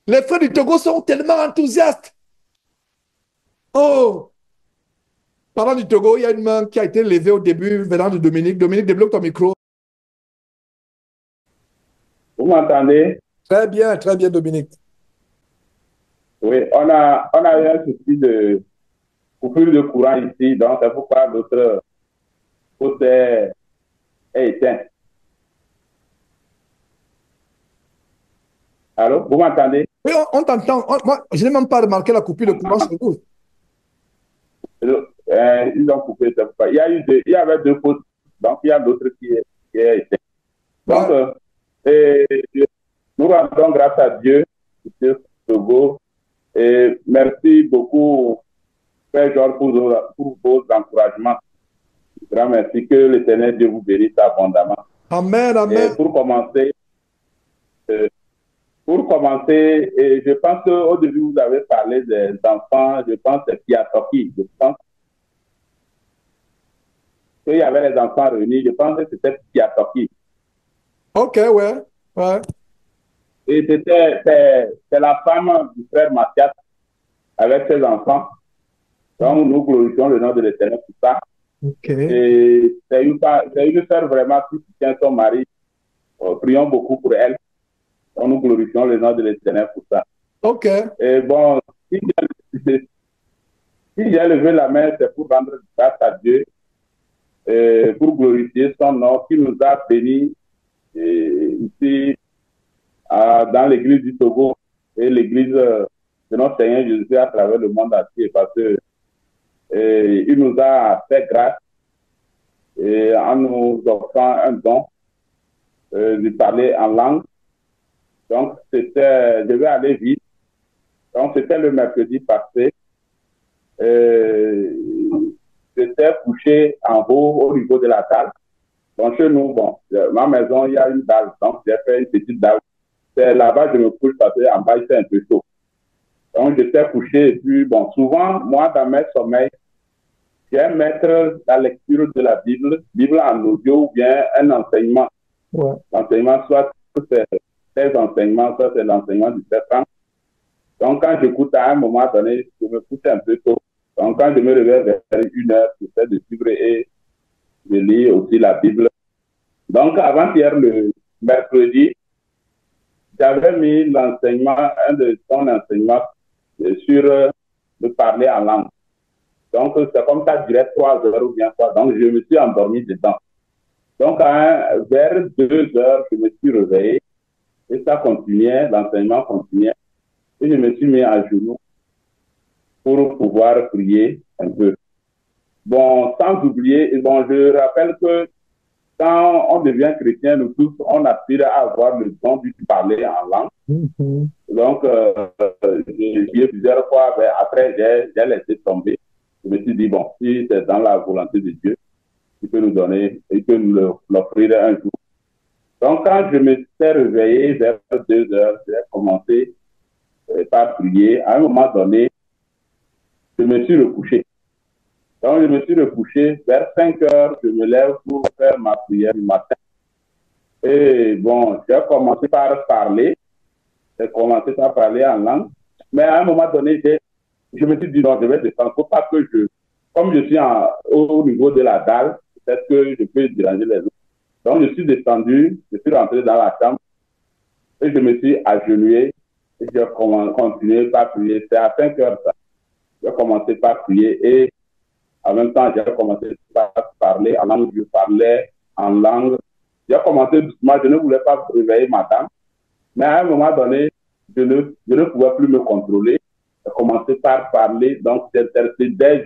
Les frères du Togo sont tellement enthousiastes. Oh, parlant du Togo, il y a une main qui a été levée au début venant de Dominique. Dominique, débloque ton micro. Vous m'entendez? Très bien, Dominique. Oui, on a eu un souci de coupure de courant ici, donc c'est pourquoi notre poste est éteint. Allô, vous m'entendez? Oui, on t'entend. Moi, je n'ai même pas remarqué la coupure de courant chez vous. Ils ont coupé, c'est pourquoi. Il y avait deux postes, donc il y a l'autre qui est éteint. Donc, Ouais. et nous rendons grâce à Dieu, M. Togo, et merci beaucoup, Père Georges, pour vos encouragements. Grand merci, que l'Éternel Dieu vous bénisse abondamment. Amen, Et amen. euh, pour commencer, et je pense qu'au début, vous avez parlé des enfants, je pense que c'est Piatoki. Je pense qu'il y avait les enfants réunis, je pense que c'était Piatoki. OK, ouais. Ouais. Et c'est la femme du frère Mathias avec ses enfants. Donc, nous glorifions le nom de l'Éternel pour ça. OK. Et c'est une sœur vraiment qui soutient son mari. Prions beaucoup pour elle. Donc, nous glorifions le nom de l'Éternel pour ça. OK. Et bon, si j'ai levé la main, c'est pour rendre grâce à Dieu, pour glorifier son nom qui nous a bénis ici dans l'église du Togo et l'église de notre Seigneur Jésus à travers le monde entier parce que il nous a fait grâce en nous offrant un don de parler en langue. Donc, je vais aller vite. Donc, c'était le mercredi passé. Euh, J'étais couché en haut au niveau de la dalle. Donc, chez nous, bon, ma maison, il y a une dalle. Donc, j'ai fait une petite dalle. C'est là-bas que je me couche parce qu'en bas, il fait un peu chaud. Donc, j'étais couché et puis, bon, souvent, moi, dans mes sommeils, j'aime mettre la lecture de la Bible en audio ou bien un enseignement. Ouais. L'enseignement, soit c'est des enseignements, soit c'est l'enseignement du Père. Donc, quand j'écoute à un moment donné, je me couche un peu tôt. Donc, quand je me réveille vers 1 heure, j'essaie de suivre et je lis aussi la Bible. Donc, avant-hier, le mercredi, j'avais mis l'enseignement, un de son enseignement sur le parler en langue. Donc, c'est comme ça durait 3 heures ou bien quoi. Donc, je me suis endormi dedans. Donc, vers 2 heures, je me suis réveillé et ça continuait, l'enseignement continuait. Et je me suis mis à genoux pour pouvoir prier un peu. Bon, sans oublier, et bon, je rappelle que quand on devient chrétien, nous tous, on aspire à avoir le don de parler en langue. Mhm. Donc, j'ai prié plusieurs fois, mais après, j'ai laissé tomber. Je me suis dit, bon, si c'est dans la volonté de Dieu, il peut nous donner, il peut nous l'offrir un jour. Donc, quand je me suis réveillé vers 2 heures, j'ai commencé par prier. À un moment donné, je me suis recouché. Donc, je me suis recouché. Vers 5 heures, je me lève pour faire ma prière du matin. Et bon, j'ai commencé par parler. J'ai commencé par parler en langue. Mais à un moment donné, je me suis dit, non, je vais descendre. Il ne faut pas que comme je suis au niveau de la dalle, peut-être que je peux déranger les autres. Donc, je suis descendu, je suis rentré dans la chambre et je me suis agenouillé et j'ai continué par prier. C'est à 5 heures, ça. J'ai commencé par prier et en même temps, j'ai commencé par parler en langue. Je parlais en langue. J'ai commencé doucement, je ne voulais pas réveiller madame, mais à un moment donné, je ne pouvais plus me contrôler. J'ai commencé par parler, donc j'intercédais,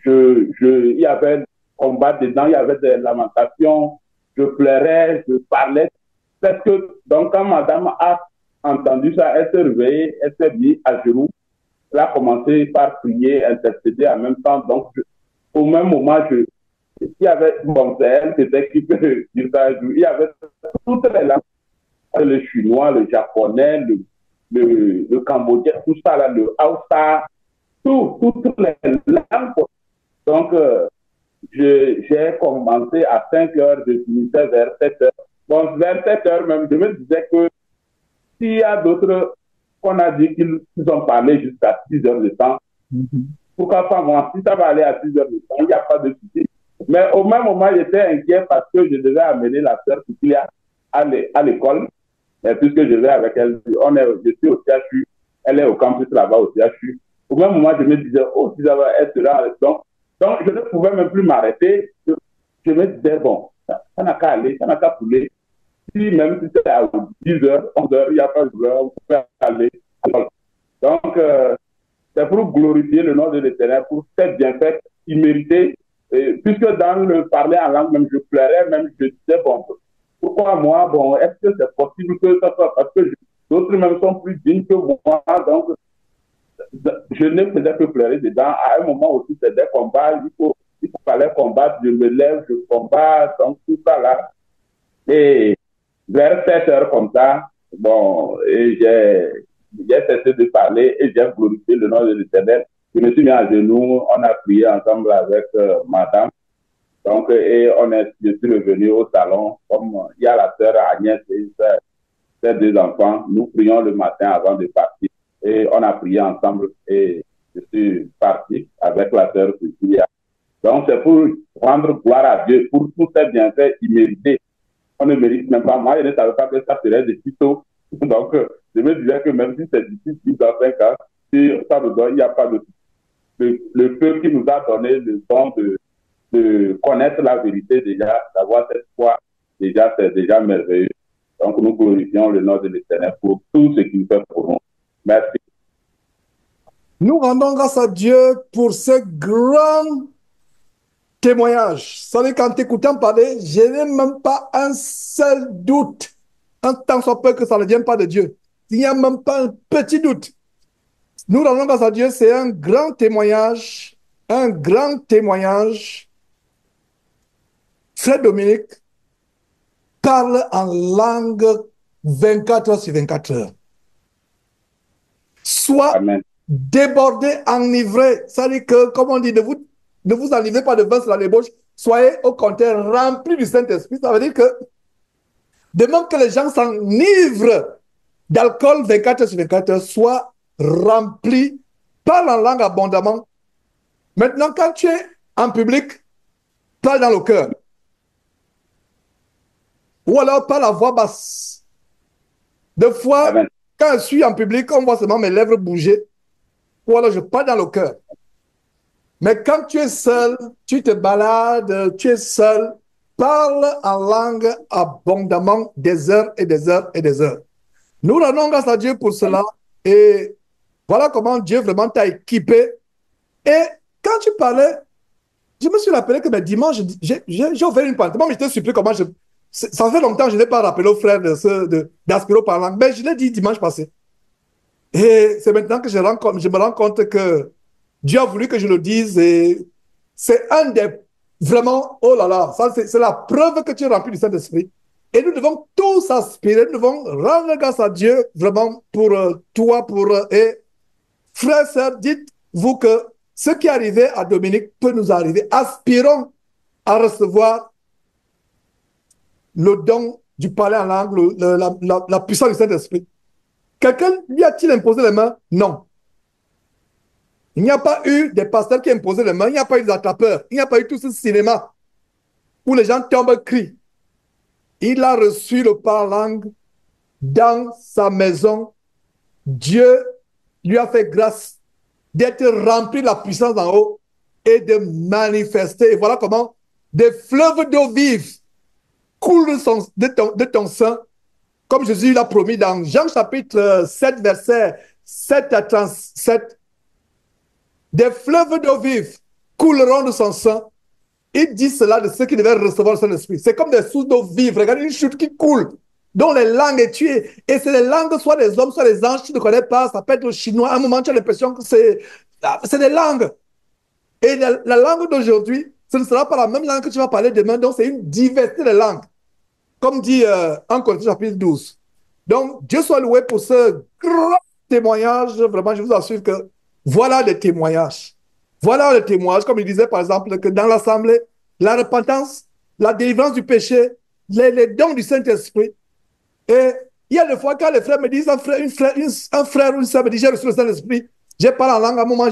il y avait combat dedans, il y avait des lamentations, je pleurais, je parlais. Parce que, donc, quand madame a entendu ça, elle s'est réveillée, elle s'est mise à genoux, elle a commencé par prier, intercéder en même temps. Donc, au même moment, il y avait, bon, c'est elle qui peut dire ça, il y avait toutes les langues, le chinois, le japonais, le cambodgien, tout ça, là, le Hausa, toutes les langues. Donc, j'ai commencé à 5 heures, je finissais vers 7 heures. Bon, vers 7 heures même, je me disais que s'il y a d'autres on a dit qu'ils ont parlé jusqu'à 6 heures de temps. Pourquoi pas moi? Si ça va aller à 6 heures de temps, il n'y a pas de souci. Mais au même moment, j'étais inquiet parce que je devais amener la sœur Cecilia à l'école, puisque je vais avec elle. Je suis au CHU, elle est au campus là-bas au CHU. Au même moment, je me disais, oh, si ça va être là. Donc, je ne pouvais même plus m'arrêter. Je me disais, bon, ça n'a qu'à aller, ça n'a qu'à couler. Si même si c'était à 10 heures, 11 heures, il n'y a pas de problème, on peut aller. Donc, c'est pour glorifier le nom de l'Éternel, pour cette bienfait immérité. Puisque dans le parler en langue, même je pleurais, même je disais, bon, pourquoi moi, bon, est-ce que c'est possible que ça soit, parce que d'autres même sont plus dignes que moi, donc je ne faisais que pleurer dedans. À un moment aussi, c'est des combats, il fallait combattre, je me lève, je combats, donc tout ça là. Et vers 7 heures comme ça, bon, et j'ai cessé de parler et j'ai glorifié le nom de l'Éternel. Je me suis mis à genoux, on a prié ensemble avec madame. Donc, et je suis revenu au salon, comme il y a la sœur Agnès et ses 2 enfants. Nous prions le matin avant de partir. Et on a prié ensemble et je suis parti avec la sœur Cecilia. Donc, c'est pour rendre gloire à Dieu pour tous ces bienfaits immérités. On ne mérite même pas. Moi, je ne savais pas que ça serait de si tôt. Donc, je me disais que même si c'est d'ici 10 dans 5 ans, si ça nous donne, il n'y a pas de... Le feu qui nous a donné le don de connaître la vérité déjà, d'avoir cette foi, déjà, c'est déjà merveilleux. Donc, nous glorifions le nom de l'Éternel pour tout ce qu'il fait pour nous. Merci. Nous rendons grâce à Dieu pour ce grand témoignage. Vous savez, quand t'écoutant parler, je n'ai même pas un seul doute, un tant soit peu que ça ne vienne pas de Dieu. Il n'y a même pas un petit doute. Nous rendons grâce à Dieu, c'est un grand témoignage, un grand témoignage. Frère Dominique parle en langue 24 heures sur 24 heures. Soit Amen. débordé, enivré. Ça dit que, comme on dit, ne vous enivrez pas de vin sur la débauche, soyez au contraire remplis du Saint-Esprit. Ça veut dire que, de même que les gens s'enivrent d'alcool 24 heures sur 24 heures, soient remplis, parle en langue abondamment. Maintenant, quand tu es en public, parle dans le cœur. Ou alors par la voix basse. Des fois, Amen. Quand je suis en public, on voit seulement mes lèvres bouger. Ou alors je parle dans le cœur. Mais quand tu es seul, tu te balades, tu es seul, parle en langue abondamment des heures et des heures et des heures. Nous rendons grâce à Dieu pour cela. Et voilà comment Dieu vraiment t'a équipé. Et quand tu parlais, je me suis rappelé que dimanche, j'ai offert une parenthèse. Moi, je te supplie comment ça fait longtemps que je n'ai pas rappelé aux frères d'Aspiro par langue, mais je l'ai dit dimanche passé. Et c'est maintenant que je me rends compte que Dieu a voulu que je le dise. Et c'est un des... Vraiment, oh là là, c'est la preuve que tu es rempli du Saint-Esprit. Et nous devons tous aspirer, nous devons rendre grâce à Dieu vraiment pour toi, et frères, sœurs, dites-vous que ce qui est arrivé à Dominique peut nous arriver. Aspirons à recevoir le don du parler en langue, la puissance du Saint-Esprit. Quelqu'un lui a-t-il imposé les mains? Non. Il n'y a pas eu des pasteurs qui ont imposé les mains, il n'y a pas eu des attrapeurs, il n'y a pas eu tout ce cinéma où les gens tombent, crient. Il a reçu le parler en langue dans sa maison. Dieu lui a fait grâce d'être rempli de la puissance en haut et de manifester. Et voilà comment des fleuves d'eau vive coulent de ton sein, comme Jésus l'a promis dans Jean chapitre 7, verset 7 à 37. Des fleuves d'eau vive couleront de son sein. Il dit cela de ceux qui devaient recevoir le Saint-Esprit. C'est comme des sources d'eau vive. Regardez une chute qui coule, dont les langues est tuée. Et c'est les langues, soit des hommes, soit des anges, tu ne connais pas. Ça peut être le chinois. À un moment, tu as l'impression que c'est des langues. Et la langue d'aujourd'hui, ce ne sera pas la même langue que tu vas parler demain. Donc, c'est une diversité de langues. Comme dit 1 Corinthiens chapitre 12. Donc, Dieu soit loué pour ce grand témoignage. Vraiment, je vous assure que voilà les témoignages. Voilà les témoignages. Comme il disait, par exemple, que dans l'Assemblée, la repentance, la délivrance du péché, les dons du Saint-Esprit. Et Il y a des fois, quand les frères me disent, un frère ou une soeur me dit, j'ai reçu le Saint-Esprit, j'ai parlé en langue, à un moment,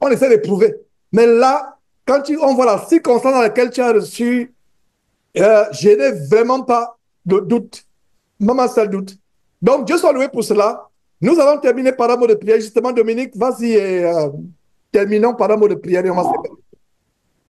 on essaie de prouver. Mais là, quand on voit la circonstance dans laquelle tu as reçu, je n'ai vraiment pas de doute, même un seul doute. Donc, Dieu soit loué pour cela. Nous allons terminer par un mot de prière. Justement, Dominique, vas-y et terminons par un mot de prière et on va se